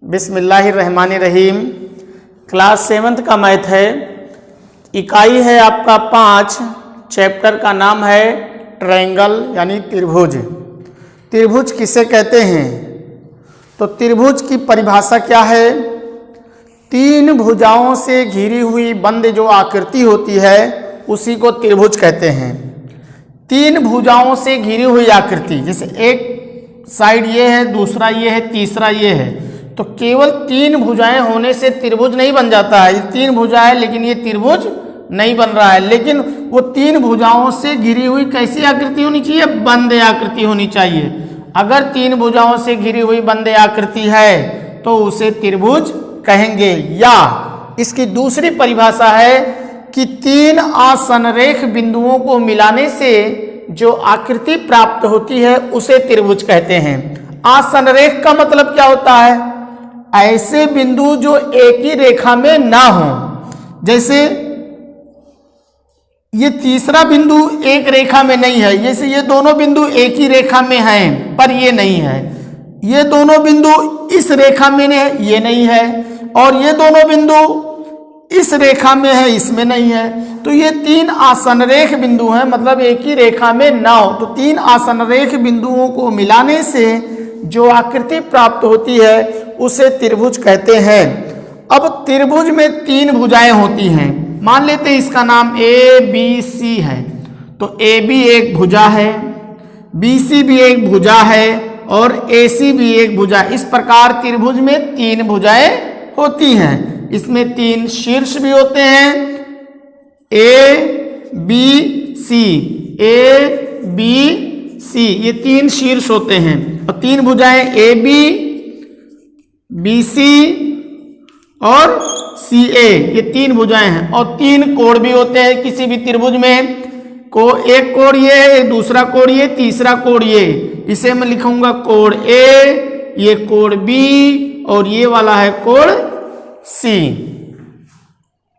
बिस्मिल्लाहिर्रहमानिर्रहीम। Class 7th का math है। इकाई है आपका 5। चैप्टर का नाम है ट्रायंगल यानी त्रिभुज। त्रिभुज किसे कहते हैं? तो त्रिभुज की परिभाषा क्या है? 3 भुजाओं से घिरी हुई बंद जो आकृति होती है उसी को त्रिभुज कहते हैं। 3 भुजाओं से घिरी हुई आकृति, जैसे एक साइड ये है, दूसरा ये है, तीसरा ये है, तो केवल 3 भुजाएं होने से त्रिभुज नहीं बन जाता है। ये 3 भुजा है लेकिन ये त्रिभुज नहीं बन रहा है। लेकिन वो 3 भुजाओं से घिरी हुई कैसी आकृति होनी चाहिए? बंद आकृति होनी चाहिए। अगर 3 भुजाओं से घिरी हुई बंद आकृति है तो उसे त्रिभुज कहेंगे। या इसकी दूसरी परिभाषा है कि 3 असंरेख बिंदुओं को मिलाने से जो आकृति प्राप्त होती है उसे त्रिभुज कहते हैं। असंरेख का मतलब क्या होता है? ऐसे बिंदु जो एक ही रेखा में ना हो। जैसे ये तीसरा बिंदु एक रेखा में नहीं है, जैसे ये दोनों बिंदु एक ही रेखा में हैं पर ये नहीं है। ये दोनों बिंदु इस रेखा में है, ये नहीं है, और ये दोनों बिंदु इस रेखा में है, इसमें नहीं है। तो ये 3 असंरेख बिंदु हैं, मतलब एक ही रेखा में ना हो। तो 3 असंरेख बिंदुओं को मिलाने से जो आकृति प्राप्त होती है उसे त्रिभुज कहते हैं। अब त्रिभुज में 3 भुजाएं होती हैं। मान लेते हैं इसका नाम ए बी सी है, तो ए बी एक भुजा है, बी सी भी एक भुजा है और ए सी भी एक भुजा। इस प्रकार त्रिभुज में 3 भुजाएं होती हैं। इसमें 3 शीर्ष भी होते हैं, A B C, A B C, ये 3 शीर्ष होते हैं। और 3 भुजाएं ए बी सी और सी ए, ये 3 भुजाएं हैं। और 3 कोण भी होते हैं किसी भी त्रिभुज में। एक कोण ये है, दूसरा कोण ये, तीसरा कोण ये। इसे मैं लिखूंगा कोण ए, ये कोण बी और ये वाला है कोण सी।